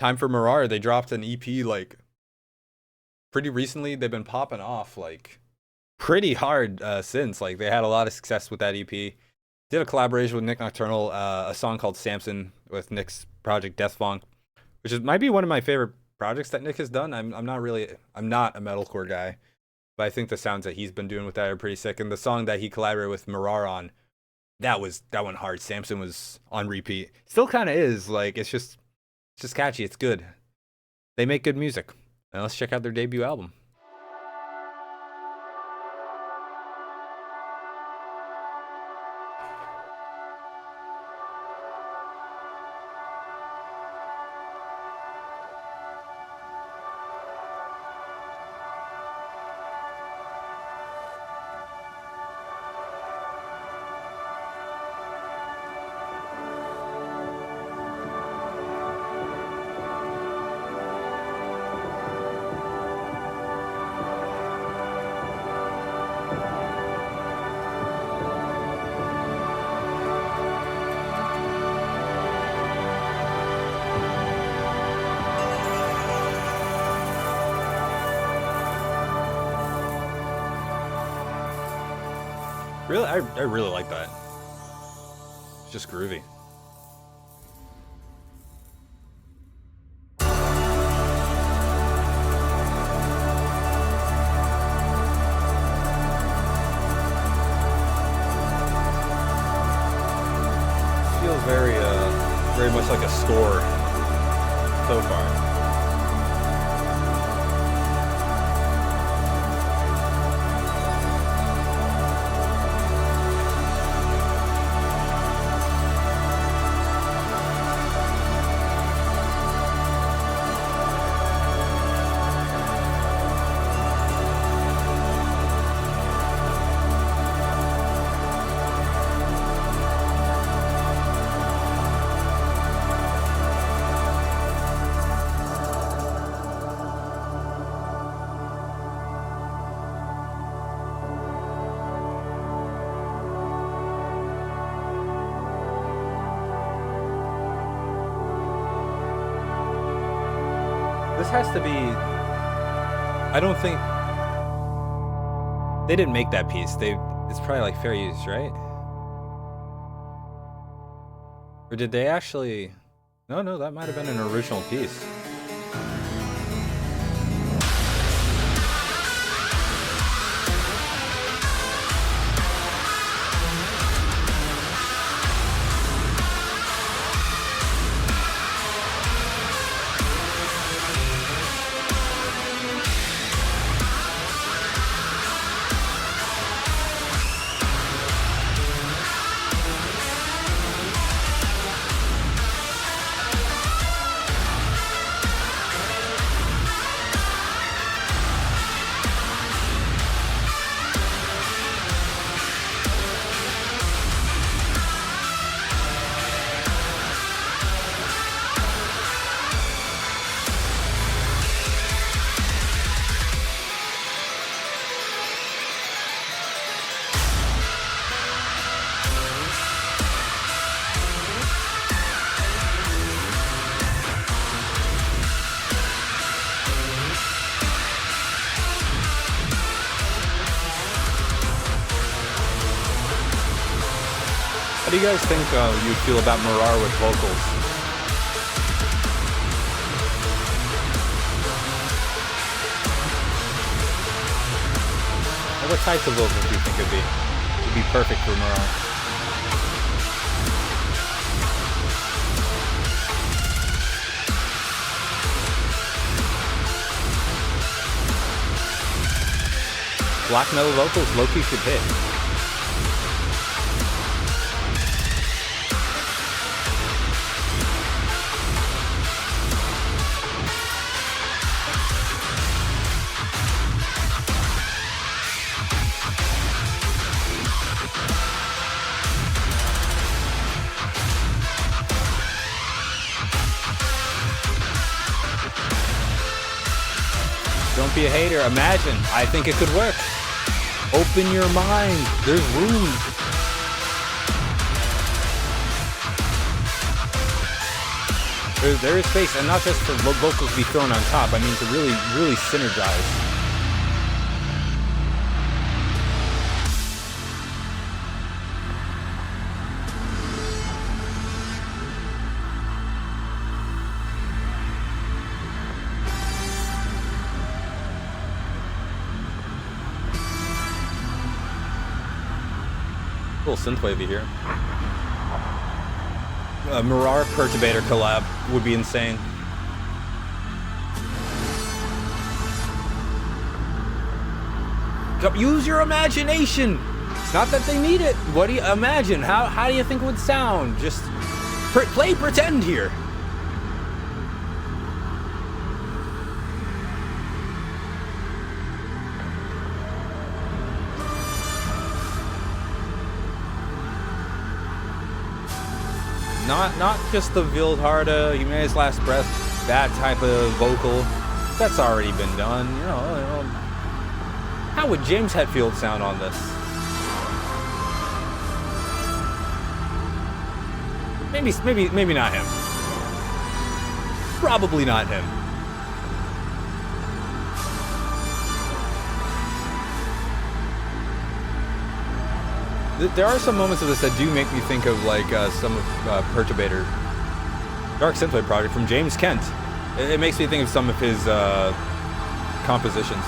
time for Mirar. They dropped an EP like pretty recently. They've been popping off like pretty hard since. Like they had a lot of success with that EP. Did a collaboration with Nick Nocturnal, a song called Samson with Nick's project Death Funk, which might be one of my favorite projects that Nick has done. I'm not a metalcore guy, but I think the sounds that he's been doing with that are pretty sick. And the song that he collaborated with Mirar on, that went hard. Samson was on repeat. Still kind of is. Like it's just catchy. It's good. They make good music. And let's check out their debut album. Really, I really like that. It's just groovy. Feels very much like a score so far. This has to be, I don't think, they didn't make that piece. It's probably like fair use, right? Or did they actually, no, that might have been an original piece. How do you guys think you'd feel about Mirar with vocals? What types of vocals do you think would be perfect for Mirar? Black metal vocals, low-key should hit. Don't be a hater. Imagine. I think it could work. Open your mind. There's room. There is space, and not just for vocals to be thrown on top. I mean, to really, really synergize. A little synthwavey here. Mirar Perturbator collab would be insane. Use your imagination. It's not that they need it. What do you imagine? How do you think it would sound? Just play pretend here. Not just the Wildharde, Humanity's Last Breath, that type of vocal. That's already been done. You know, how would James Hetfield sound on this? Maybe not him. Probably not him. There are some moments of this that do make me think of like some of Perturbator, Dark Synthwave project from James Kent. It makes me think of some of his compositions.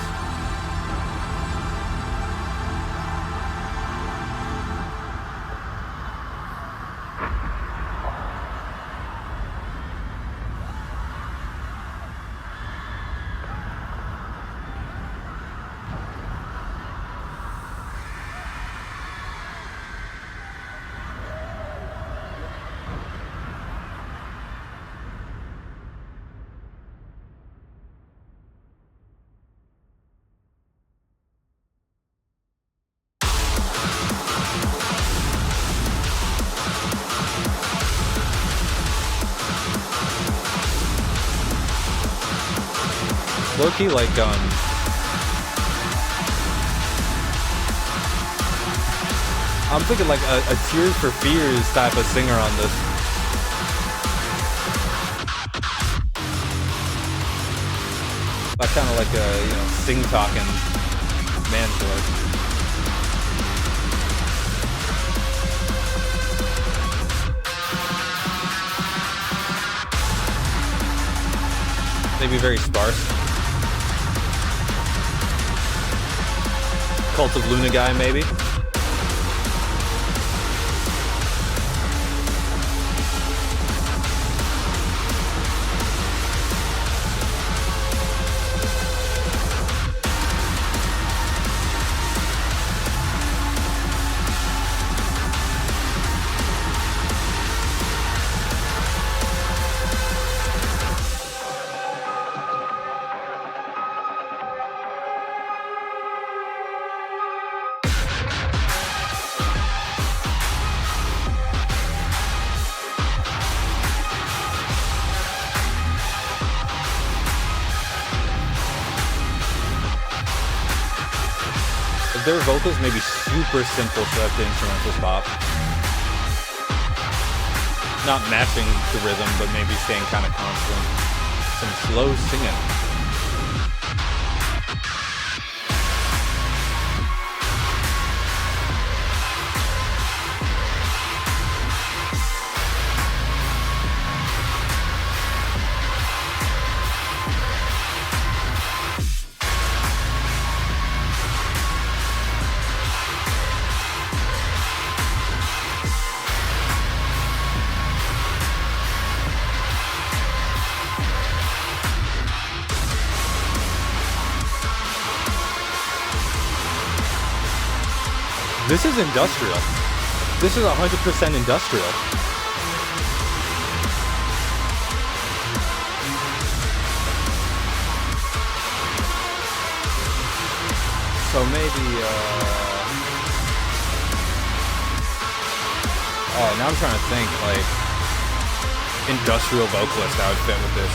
Low-key, like, I'm thinking like a Tears for Fears type of singer on this. Like kind of like a, you know, sing-talking man's voice. Maybe very sparse. Cult of Luna guy, maybe. Their vocals may be super simple so that the instrumentals pop. Not matching the rhythm, but maybe staying kind of constant. Some slow singing. This is industrial. This is 100% industrial. So maybe, oh, now I'm trying to think, like, industrial vocalist that would fit with this.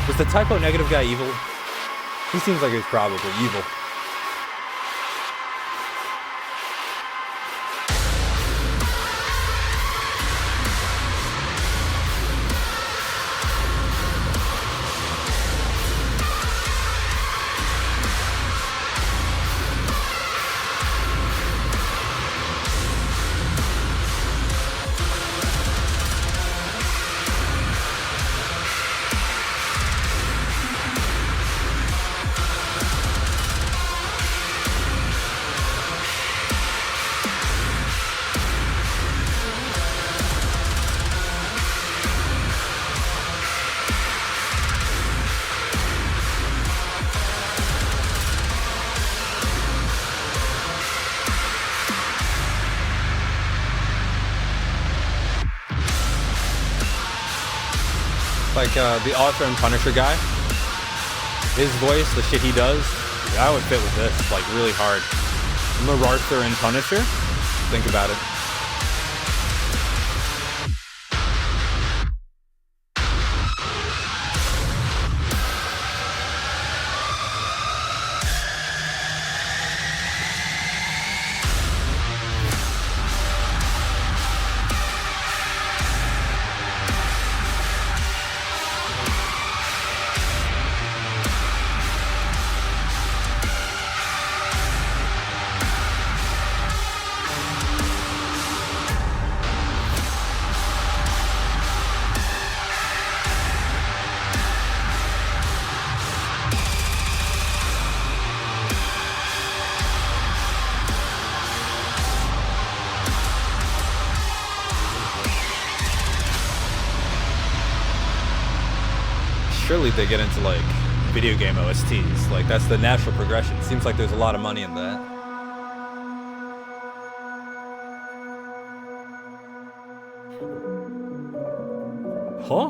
Was the typo negative guy evil? He seems like he's probably evil. Like the Arthur and Punisher guy. His voice, the shit he does, that would fit with this, like, really hard. Arthur and Punisher? Think about it. Surely they get into like video game OSTs. Like that's the natural progression. Seems like there's a lot of money in that. Huh?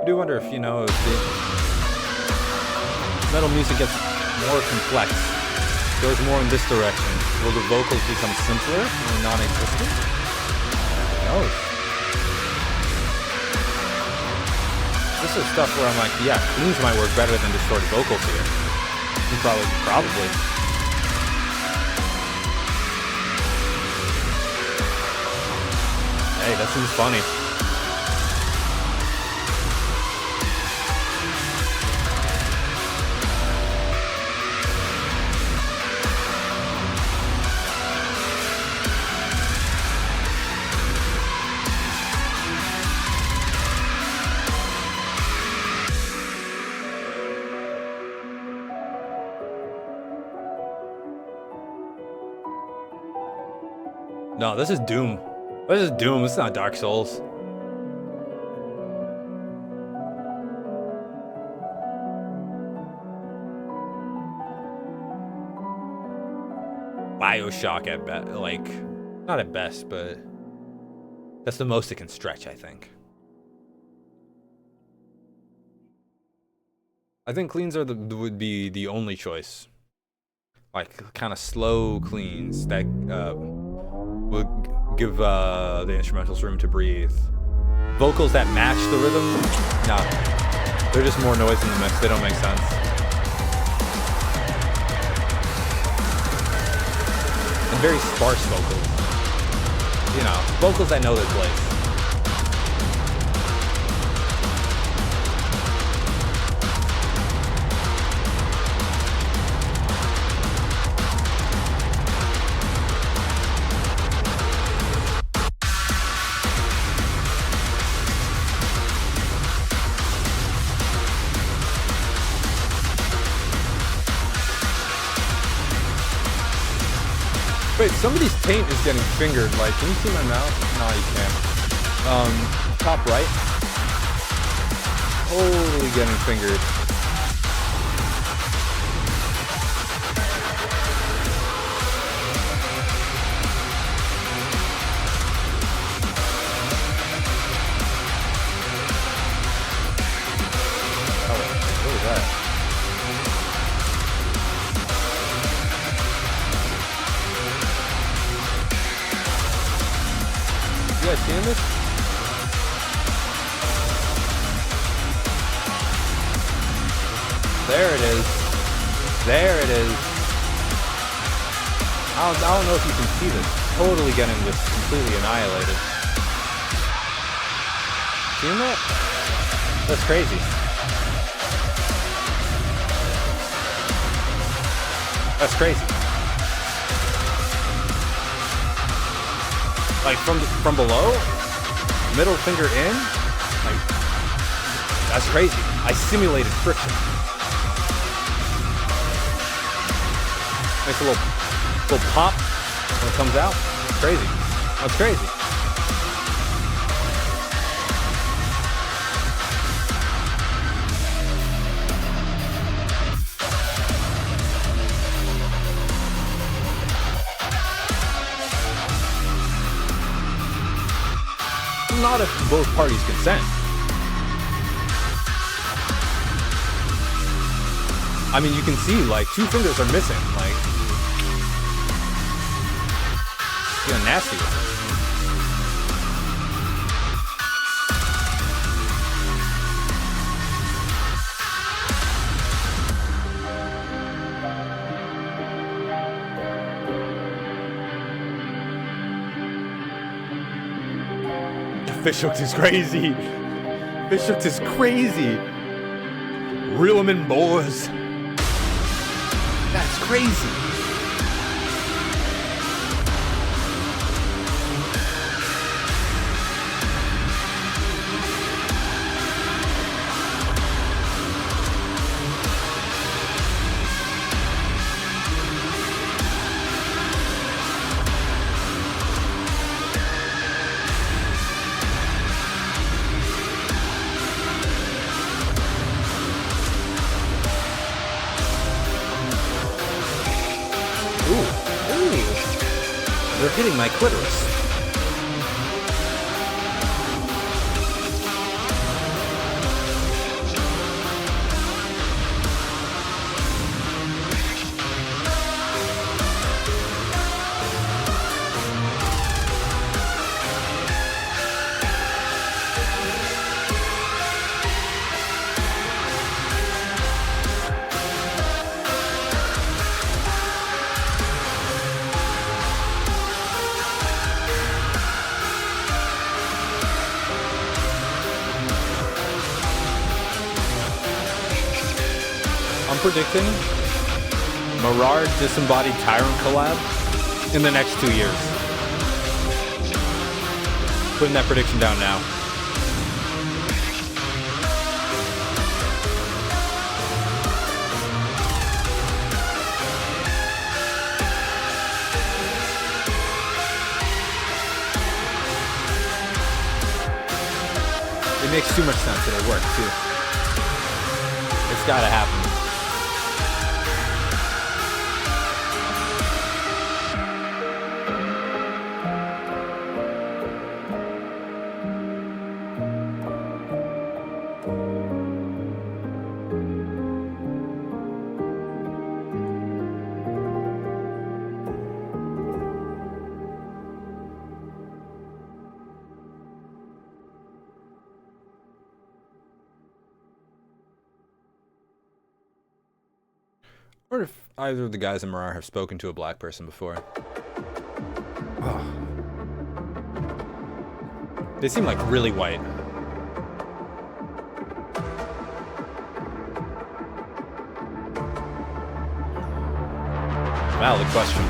I do wonder if, you know, if the metal music gets more complex, goes more in this direction, will the vocals become simpler or non-existent? Who knows? This is stuff where I'm like, yeah, cleans might work better than distorted vocals here. Probably. Hey, that seems funny. No, this is Doom. This is Doom. This is not Dark Souls. BioShock at best. Like, not at best, but that's the most it can stretch, I think. I think cleans are would be the only choice. Like, kind of slow cleans that would give the instrumentals room to breathe. Vocals that match the rhythm, no. They're just more noise in the mix. They don't make sense. And very sparse vocals. You know, vocals that know their place. Wait, somebody's taint is getting fingered. Like, can you see my mouth? No, you can't. Top right. Totally getting fingered. Oh, what was that? You guys seeing this? There it is. There it is. I don't know if you can see this. Totally getting this completely annihilated. Seeing that? That's crazy. That's crazy. Like from below, middle finger in, like that's crazy. I simulated friction. Makes a little pop when it comes out. Crazy. That's crazy. not if both parties consent. I mean, you can see, like, 2 fingers are missing, like, getting nasty with it. Fish hooked is crazy. Fish hooked is crazy. Reel 'em in, boys. That's crazy. They're hitting my clitoris. Predicting Mirar Disembodied Tyrant collab in the next 2 years. Putting that prediction down now. It makes too much sense. It'll work too. It's gotta happen. I wonder if either of the guys in Mirar have spoken to a black person before. Oh. They seem like really white. Valid question.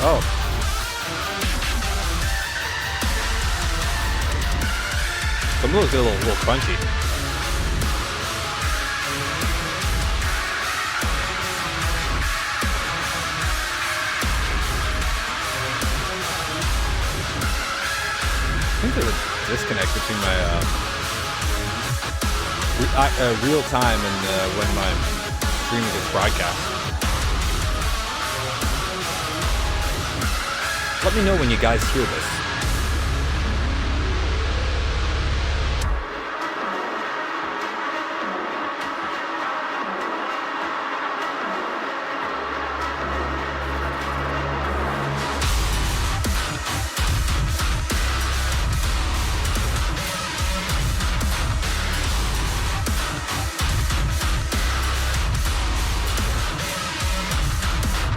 Oh. Some of those get a little crunchy. I think there's a disconnect between my real time and when my streaming gets broadcast. Let me know when you guys hear this.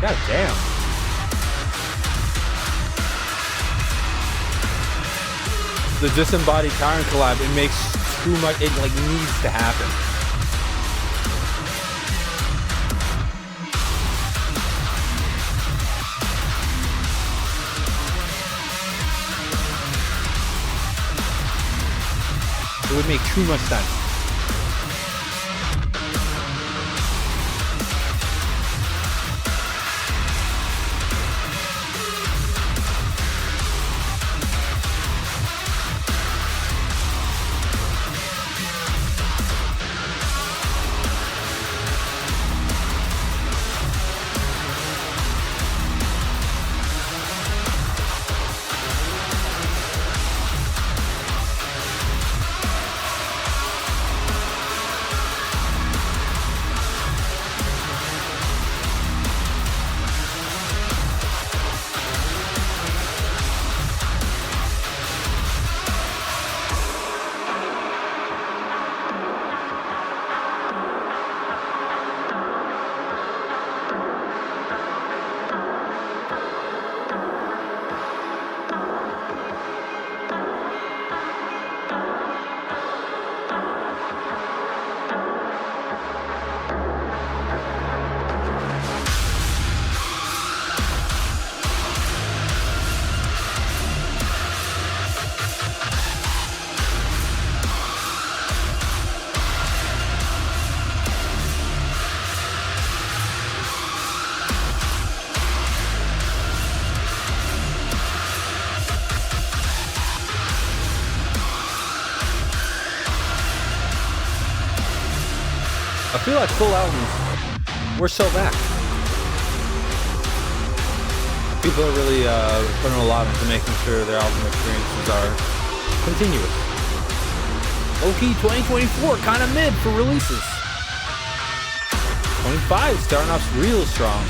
God damn. the Disembodied Tyrant collab, it makes too much, it like needs to happen. It would make too much sense. I feel like full albums, we're so back. People are really putting a lot into making sure their album experiences are continuous. Low-key 2024, kind of mid for releases. 25 starting off real strong.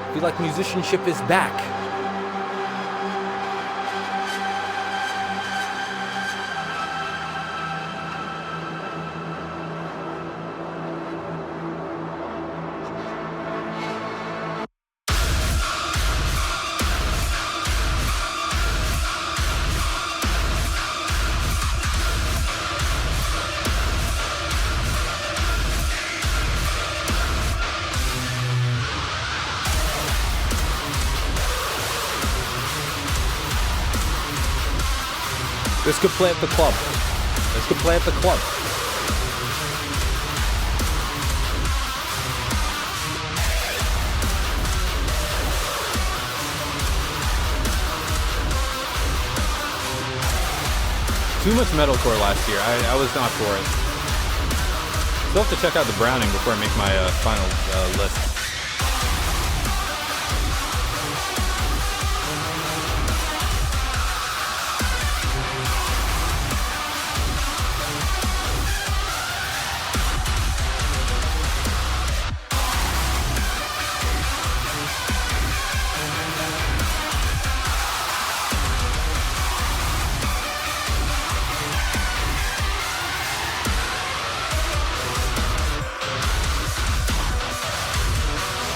I feel like musicianship is back. This could play at the club. This could play at the club. Too much metalcore last year. I was not for it. Still have to check out the Browning before I make my final list.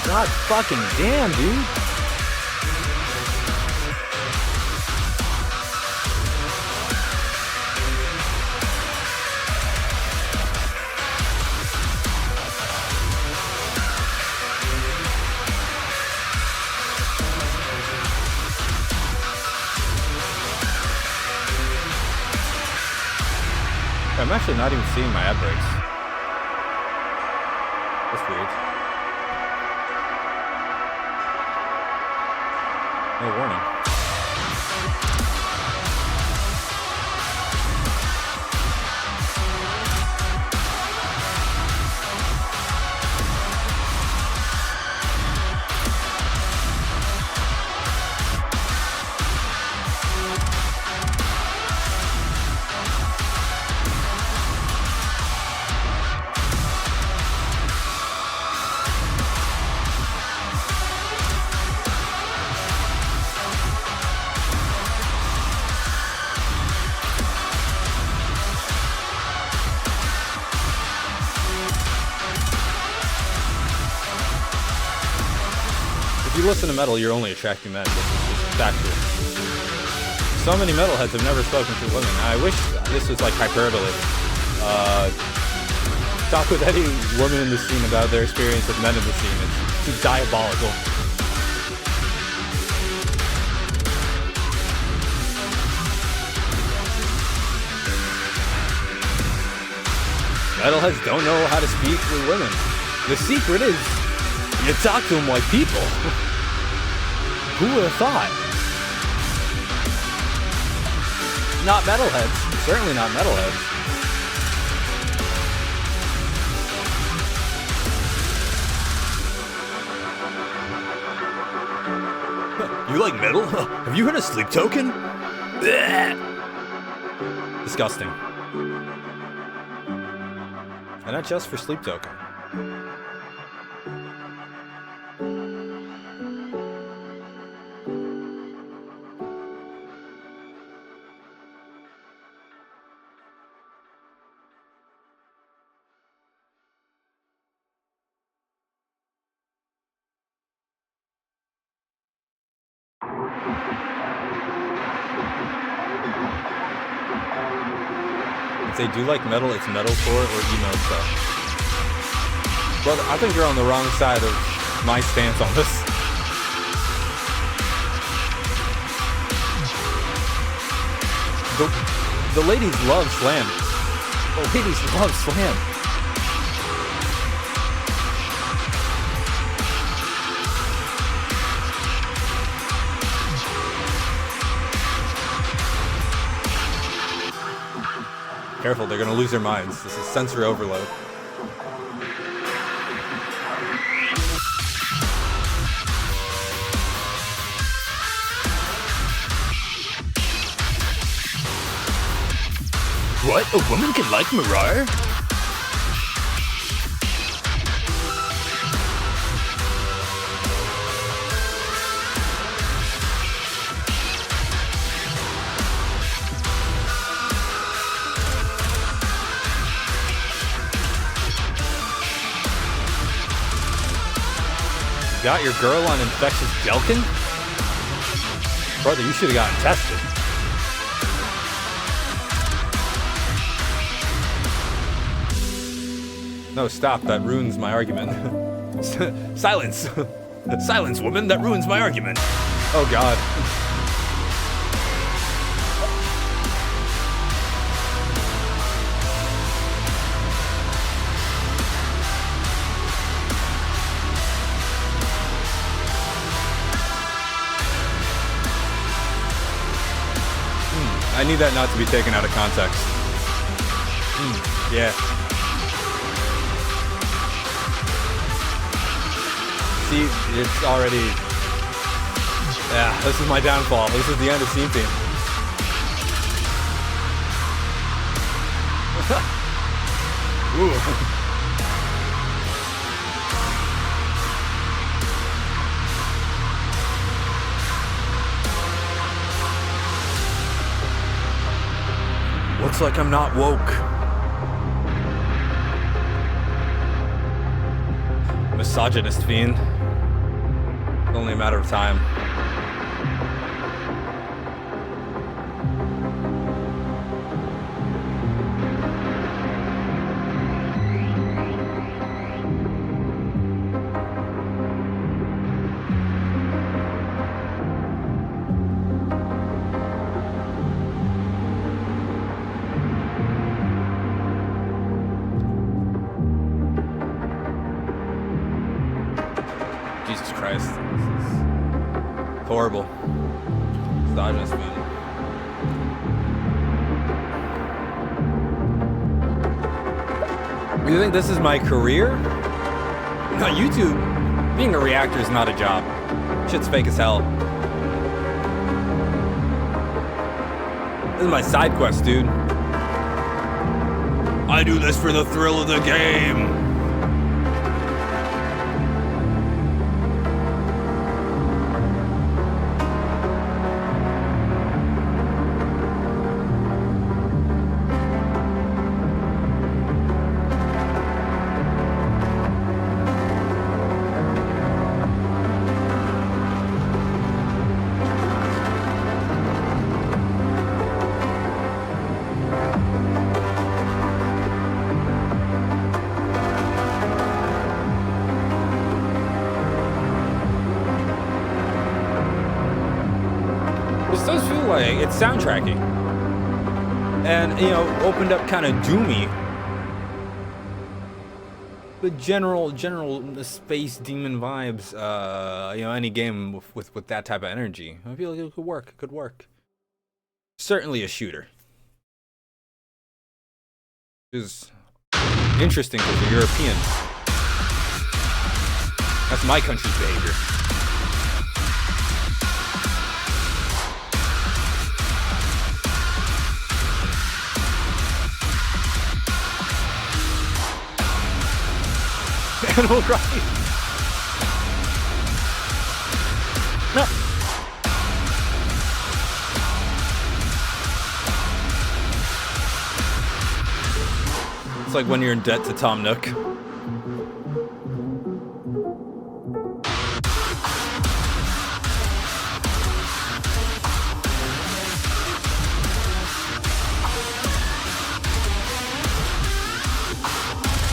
God fucking damn, dude. I'm actually not even seeing my ad breaks. That's weird. No warning. listen to metal, you're only attracting men. It's factual. So many metalheads have never spoken to women. I wish this was like hyperbole. Talk with any woman in the scene about their experience with men in the scene. It's diabolical. Metalheads don't know how to speak with women. The secret is, you talk to them like people. Who would have thought? Not metalheads. Certainly not metalheads. You like metal? Have you heard of Sleep Token? Disgusting. And not just for Sleep Token. If they do like metal, it's metalcore or emo stuff. Brother, I think you're on the wrong side of my stance on this. The ladies love slam. The ladies love slam. Careful, they're gonna lose their minds. This is sensory overload. What? A woman can like Mirar? Got your girl on infectious Jelkin? Brother, you should have gotten tested. No, stop. That ruins my argument. Silence. Silence, woman. That ruins my argument. Oh, God. I need that not to be taken out of context. Yeah. See, it's already... Yeah, this is my downfall. This is the end of SeenFeen. Ooh. Looks like I'm not woke. Misogynist fiend. Only a matter of time. Jesus Christ. This is horrible. Misogynist fiend. You think this is my career? No, YouTube, being a reactor is not a job. Shit's fake as hell. This is my side quest, dude. I do this for the thrill of the game. This does feel like it's soundtracky. And, you know, opened up kind of doomy. But general space demon vibes, you know, any game with that type of energy. I feel like it could work. Certainly a shooter. Which is interesting because you're European. That's my country's behavior. Animal Crossing. No. It's like when you're in debt to Tom Nook.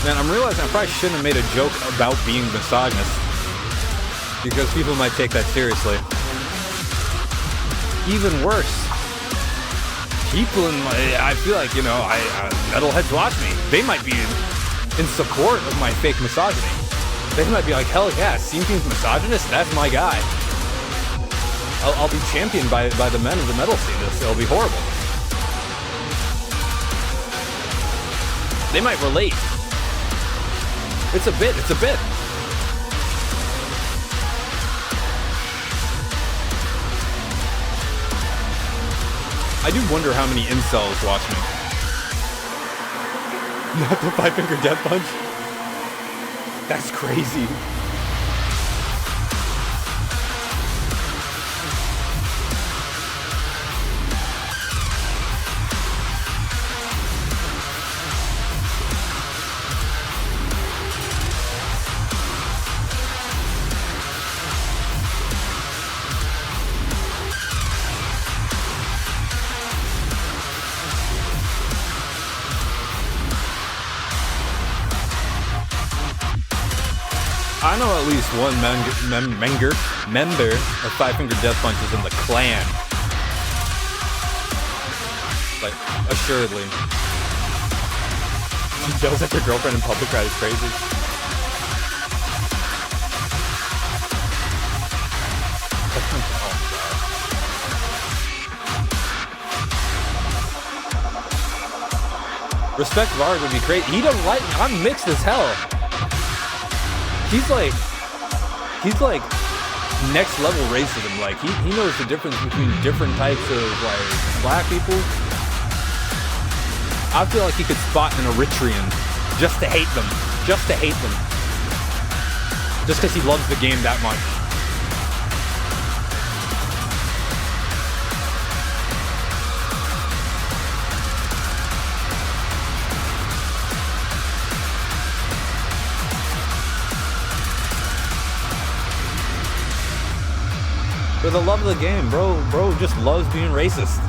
Man, I'm realizing I probably shouldn't have made a joke about being misogynist, because people might take that seriously. Even worse, people in my, I feel like, you know, metalheads watch me. They might be in support of my fake misogyny. They might be like, hell yeah, SeenFeen's misogynist, that's my guy. I'll be championed by the men of the metal scene. It'll be horrible. They might relate. It's a bit. I do wonder how many incels watch me. Not the 5-finger death punch? That's crazy. I know at least one member of 5-finger death punches in the clan. Like, assuredly. She yells at her girlfriend in public, right? It's crazy. Respect Varg would be great. He don't like me. I'm mixed as hell. He's like next level racism. Like he knows the difference between different types of like black people. I feel like he could spot an Eritrean just to hate them. Just because he loves the game that much. For the love of the game, bro just loves being racist.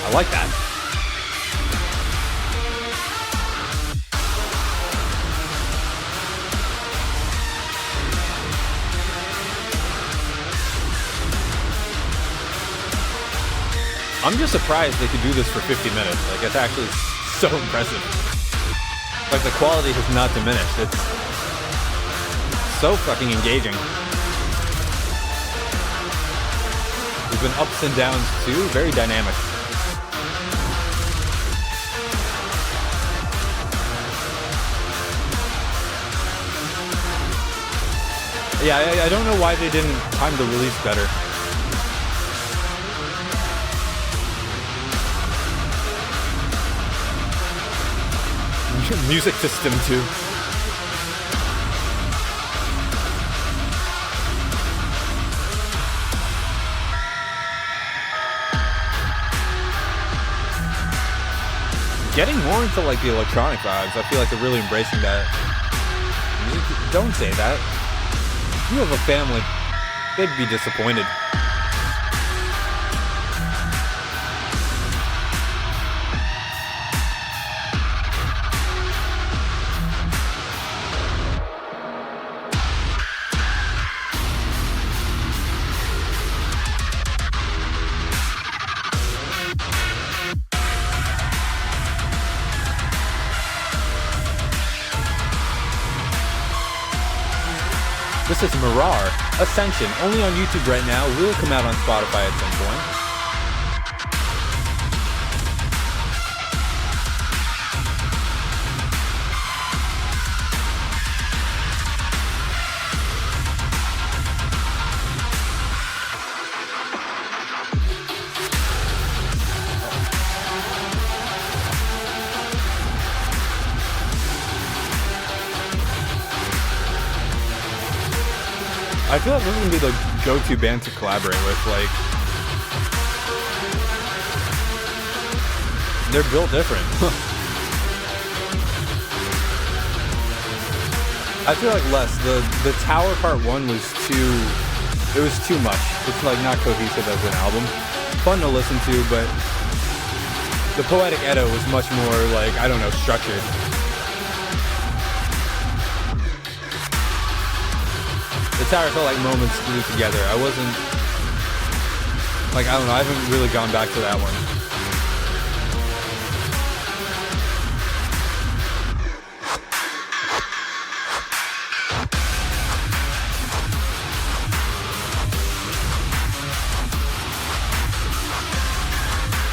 I like that. I'm just surprised they could do this for 50 minutes. Like, it's actually so impressive. Like, the quality has not diminished. It's so fucking engaging. There's been ups and downs too. Very dynamic. Yeah, I don't know why they didn't time the release better. Music system too. Getting more into like the electronic vibes. I feel like they're really embracing that. Don't say that. You have a family. They'd be disappointed. is Mirar, Ascension, only on YouTube right now, will come out on Spotify at some point. I feel like this is gonna be the go-to band to collaborate with. Like, they're built different. I feel like less. The Tower Part 1 was it was too much. It's like not cohesive as an album. Fun to listen to, but the Poetic Edo was much more like, I don't know, structured. The Tower felt like moments glued together. I wasn't, like, I don't know, I haven't really gone back to that one.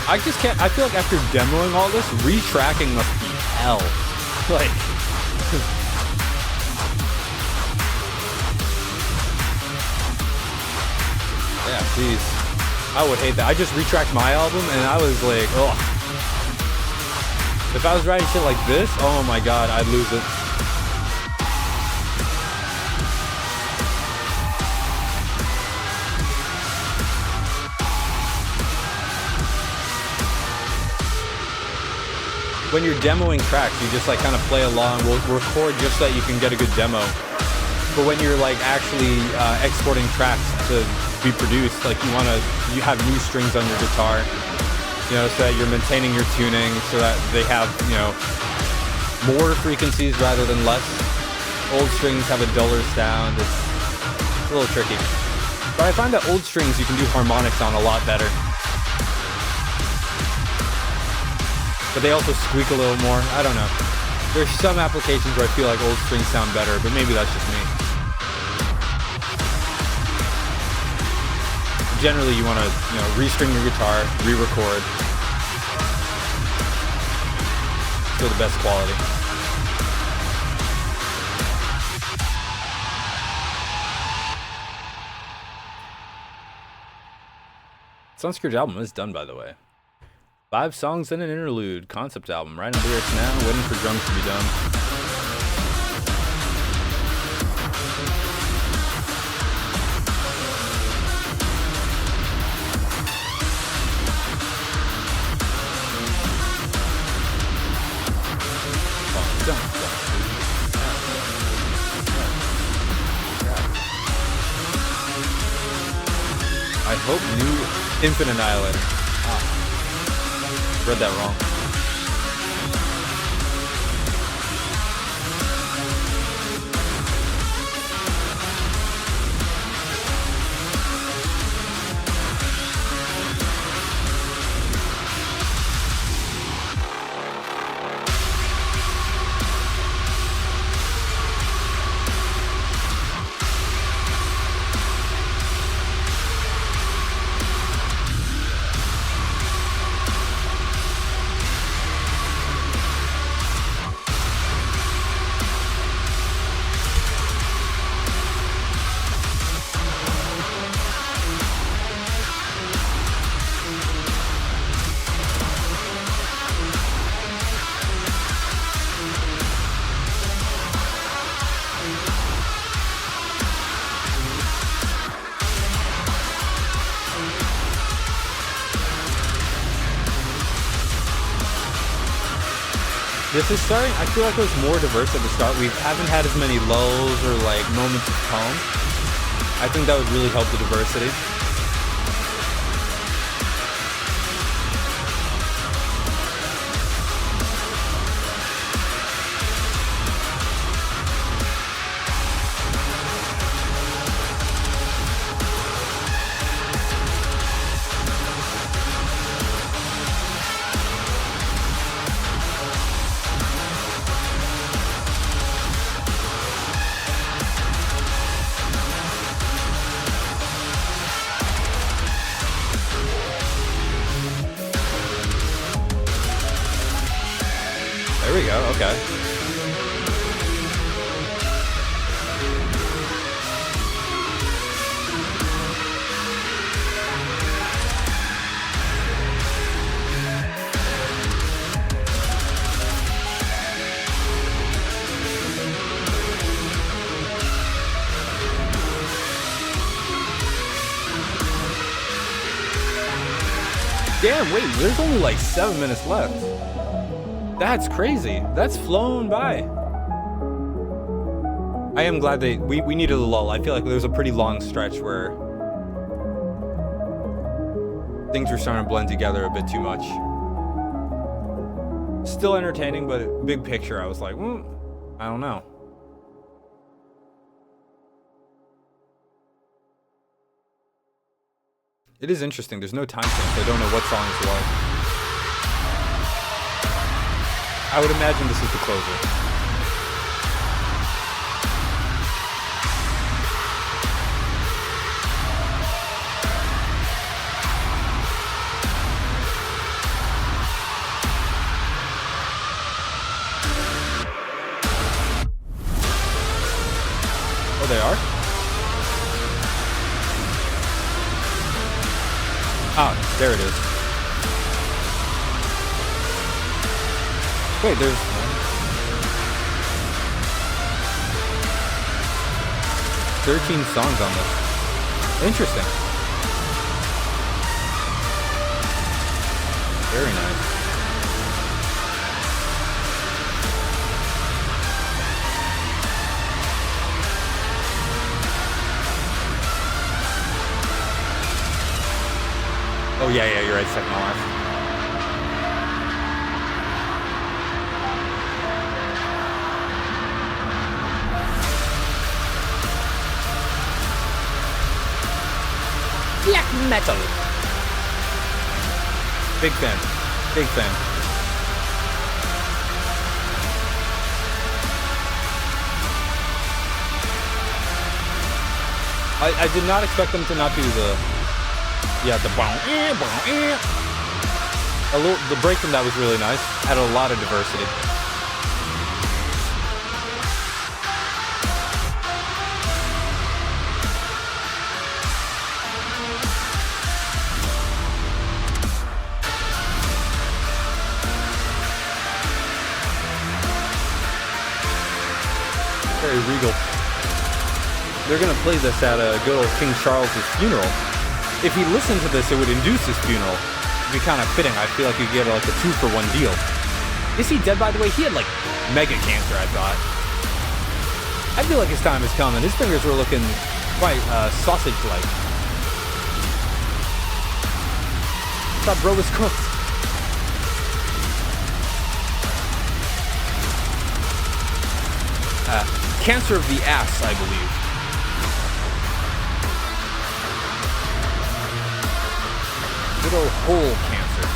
I just can't, I feel like after demoing all this, retracking must be hell. Like, yeah, jeez. I would hate that. I just retracked my album and I was like, oh. If I was writing shit like this, oh my god, I'd lose it. When you're demoing tracks, you just like kind of play along, we'll record just so that you can get a good demo. But when you're like actually exporting tracks to be produced, like you have new strings on your guitar, you know, so that you're maintaining your tuning, so that they have, you know, more frequencies rather than less. Old strings have a duller sound. It's a little tricky. But I find that old strings you can do harmonics on a lot better. But they also squeak a little more. I don't know. There's some applications where I feel like old strings sound better, but maybe that's just me. Generally, you want to, you know, restring your guitar, re-record for the best quality. Sunscourge album is done, by the way. 5 songs and an interlude, concept album. Writing lyrics now, waiting for drums to be done. I hope new Infinite Annihilator. Read that wrong. This is starting, I feel like it was more diverse at the start. We haven't had as many lulls or like moments of calm. I think that would really help the diversity. there we go. Okay. Damn, wait, there's only like 7 minutes left. That's crazy. That's flown by. I am glad we needed a lull. I feel like there was a pretty long stretch where things were starting to blend together a bit too much. Still entertaining, but big picture, I was like, I don't know. It is interesting. There's no timestamp, so I don't know what song is what. I would imagine this is the closer. Oh, they are? Ah, there it is. Wait, there's... "13 songs on this. Interesting. Very nice. Oh, yeah, you're right, second to last. Black metal. Big fan. Big fan. I did not expect them to not do the... Yeah, the the break from that was really nice. Had a lot of diversity. Very regal. They're gonna play this at good old King Charles's funeral. If he listened to this, it would induce his funeral. It'd be kind of fitting. I feel like you'd get like a 2-for-1 deal. Is he dead, by the way? He had like mega cancer, I thought. I feel like his time is coming. His fingers were looking quite sausage-like. I thought bro was cooked. Cancer of the ass, I believe. Good old hole cancer.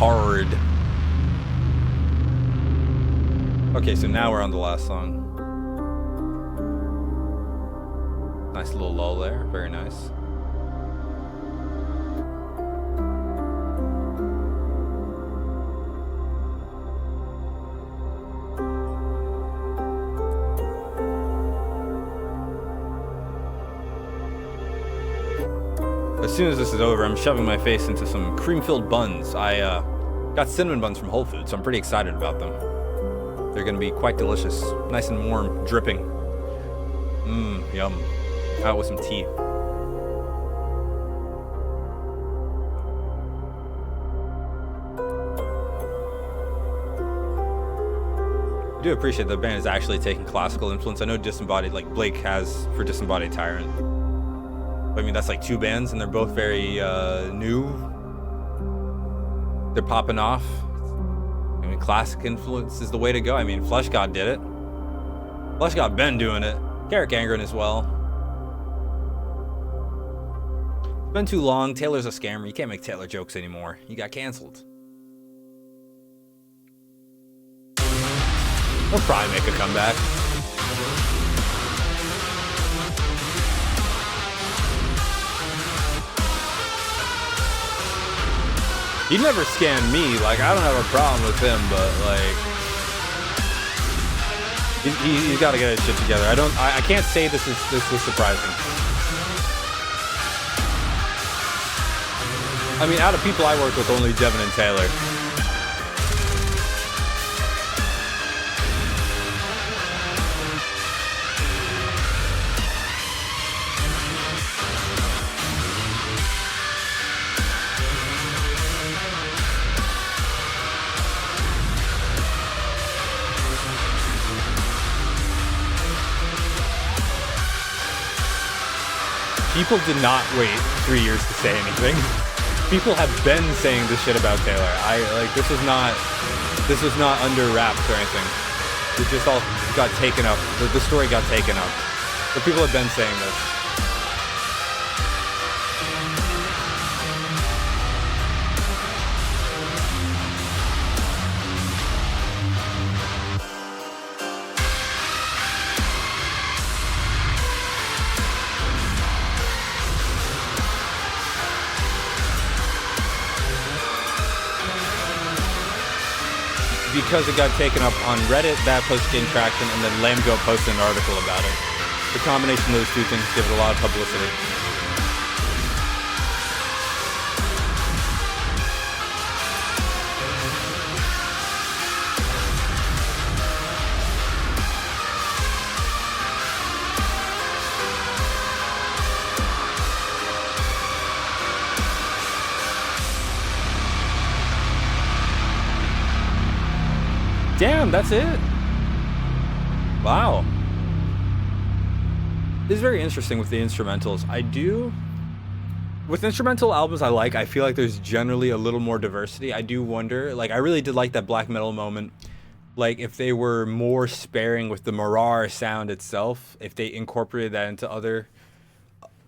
Hard. Okay, so now we're on the last song. Nice little lull there. Very nice. As soon as this is over, I'm shoving my face into some cream-filled buns. I got cinnamon buns from Whole Foods, so I'm pretty excited about them. They're gonna be quite delicious. Nice and warm, dripping. Mmm, yum. Out with some tea. I do appreciate the band is actually taking classical influence. I know Disembodied, like Blake has for Disembodied Tyrant. I mean, that's like 2 bands, and they're both very new. They're popping off. I mean, classic influence is the way to go. I mean, Flesh God did it. Flesh God been doing it. Carrick Angren as well. It's been too long. Taylor's a scammer. You can't make Taylor jokes anymore. He got canceled. He'll probably make a comeback. He never scammed me. Like, I don't have a problem with him, but like, he's got to get his shit together. I can't say this was surprising. I mean, out of people I work with, only Devin and Taylor. People did not wait 3 years to say anything. People have been saying this shit about Taylor. This was not under wraps or anything. It just all got taken up. The story got taken up. But people have been saying this. Because it got taken up on Reddit, that post gained traction, and then Lamgo posted an article about it. The combination of those two things give it a lot of publicity. Damn, that's it. Wow. This is very interesting with the instrumentals. With instrumental albums I feel like there's generally a little more diversity. I do wonder, like, I really did like that black metal moment. Like, if they were more sparing with the Mirar sound itself, if they incorporated that into other...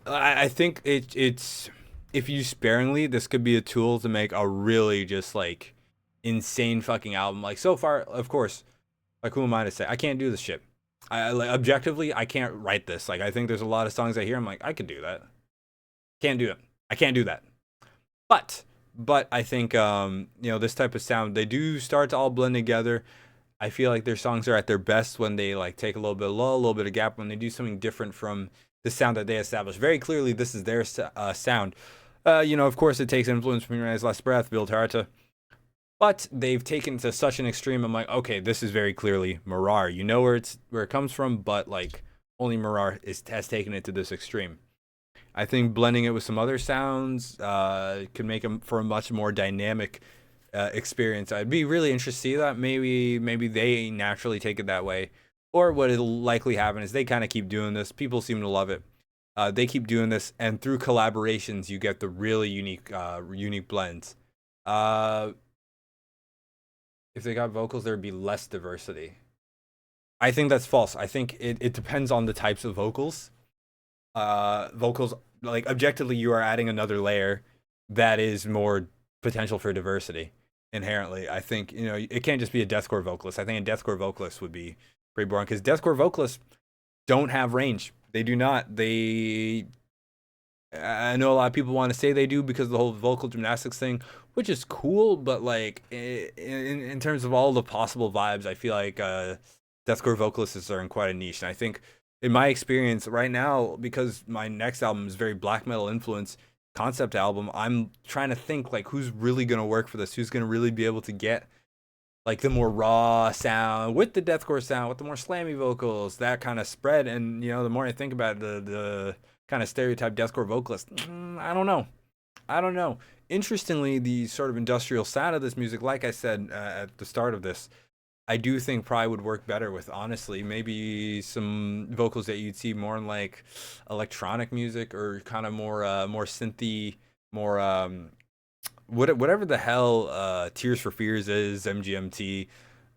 I think it's... If used sparingly, this could be a tool to make a really just, like, insane fucking album. Like, so far, of course, like, who am I to say? I can't do this shit. Like, objectively, I can't write this. Like, I think there's a lot of songs I hear, I'm like, I could do that. Can't do it. I can't do that. But I think, this type of sound, they do start to all blend together. I feel like their songs are at their best when they, like, take a little bit of lull, a little bit of gap, when they do something different from the sound that they established. Very clearly, this is their sound. Of course, it takes influence from Your Last Breath, Build Harta. But they've taken it to such an extreme. I'm like, okay, this is very clearly Mirar. You know where it comes from, but like only Mirar has taken it to this extreme. I think blending it with some other sounds could make them for a much more dynamic experience. I'd be really interested to see that. Maybe they naturally take it that way, or what it'll likely happen is they kind of keep doing this. People seem to love it. They keep doing this, and through collaborations, you get the really unique blends. If they got vocals, there would be less diversity. I think that's false. I think it depends on the types of vocals. Vocals, like, objectively, you are adding another layer that is more potential for diversity inherently. I think, it can't just be a deathcore vocalist. I think a deathcore vocalist would be pretty boring, because deathcore vocalists don't have range. They do not. I know a lot of people want to say they do because of the whole vocal gymnastics thing, which is cool, but like in terms of all the possible vibes, I feel like deathcore vocalists are in quite a niche. And I think, in my experience right now, because my next album is very black metal influence concept album, I'm trying to think, like, who's really gonna work for this? Who's gonna really be able to get like the more raw sound with the deathcore sound, with the more slammy vocals, that kind of spread? And the more I think about it, the kind of stereotype deathcore vocalist, I don't know. Interestingly, the sort of industrial sound of this music, like I said at the start of this, I do think probably would work better with, honestly, maybe some vocals that you'd see more in like electronic music, or kind of more synthy, more whatever the hell Tears for Fears is, MGMT.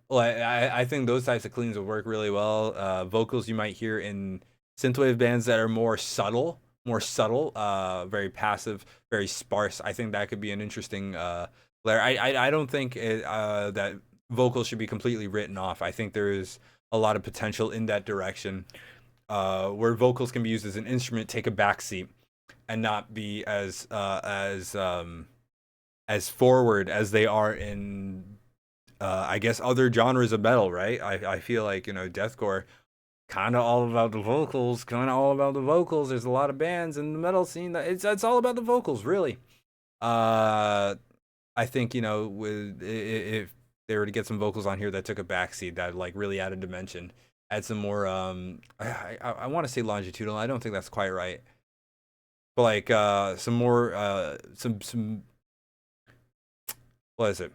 Like I think those types of cleans would work really well. Vocals you might hear in synthwave bands that are more subtle, very passive, very sparse. I think that could be an interesting layer. I don't think that vocals should be completely written off. I think there is a lot of potential in that direction, where vocals can be used as an instrument, take a backseat, and not be as forward as they are in I guess other genres of metal, right? I feel like, deathcore kind of all about the vocals, kind of all about the vocals. There's a lot of bands in the metal scene that it's all about the vocals, really. Uh, I think, if they were to get some vocals on here that took a backseat, that like really added dimension, add some more. I want to say longitudinal. I don't think that's quite right, but like some more some what is it?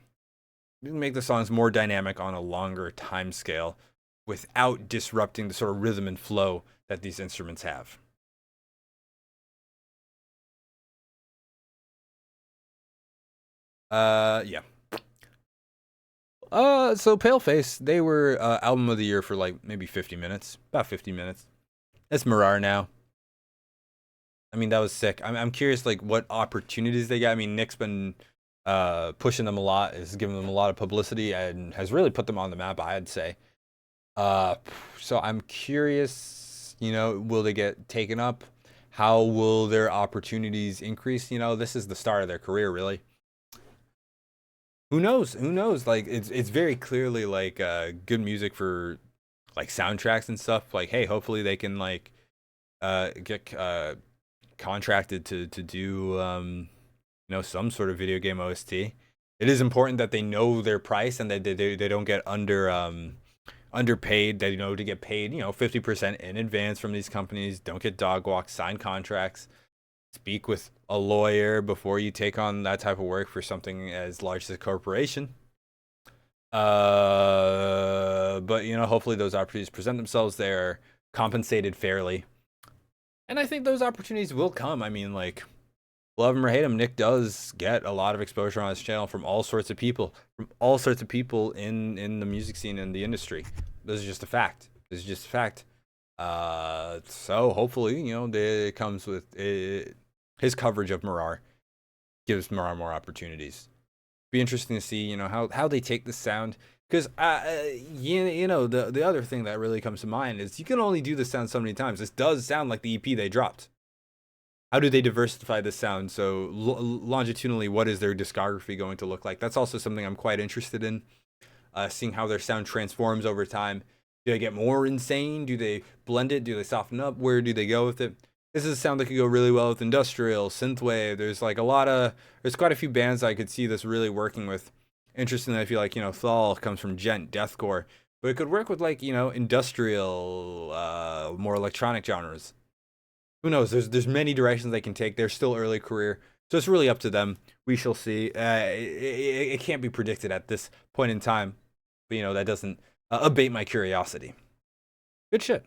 You can make the songs more dynamic on a longer time scale without disrupting the sort of rhythm and flow that these instruments have. Yeah. So Paleface, they were album of the year for like maybe 50 minutes, about 50 minutes. It's Mirar now. I mean, that was sick. I'm curious, like, what opportunities they got. I mean, Nick's been pushing them a lot, has given them a lot of publicity, and has really put them on the map, I'd say. Uh, so I'm curious, will they get taken up? How will their opportunities increase? This is the start of their career, really. Who knows? Who knows? Like, it's very clearly like good music for like soundtracks and stuff. Like, hey, hopefully they can like get contracted to do some sort of video game OST. It is important that they know their price, and that they don't get underpaid. They know to get paid 50% in advance from these companies. Don't get dog walked. Sign contracts. Speak with a lawyer before you take on that type of work for something as large as a corporation. But hopefully those opportunities present themselves. They're compensated fairly, and I think those opportunities will come. I mean, like, love him or hate him, Nick does get a lot of exposure on his channel from all sorts of people, in the music scene and the industry. This is just a fact. This is just a fact. So hopefully, it comes with it, his coverage of Mirar gives Mirar more opportunities. Be interesting to see, how they take the sound. Because the other thing that really comes to mind is you can only do this sound so many times. This does sound like the EP they dropped. How do they diversify the sound? So longitudinally, what is their discography going to look like? That's also something I'm quite interested in, seeing how their sound transforms over time. Do they get more insane? Do they blend it? Do they soften up? Where do they go with it? This is a sound that could go really well with industrial, synthwave. There's quite a few bands I could see this really working with. Interestingly, I feel like, Thal comes from gent, deathcore, but it could work with like, industrial, more electronic genres. Who knows? There's many directions they can take. They're still early career, so it's really up to them. We shall see. It can't be predicted at this point in time, but that doesn't abate my curiosity. Good shit.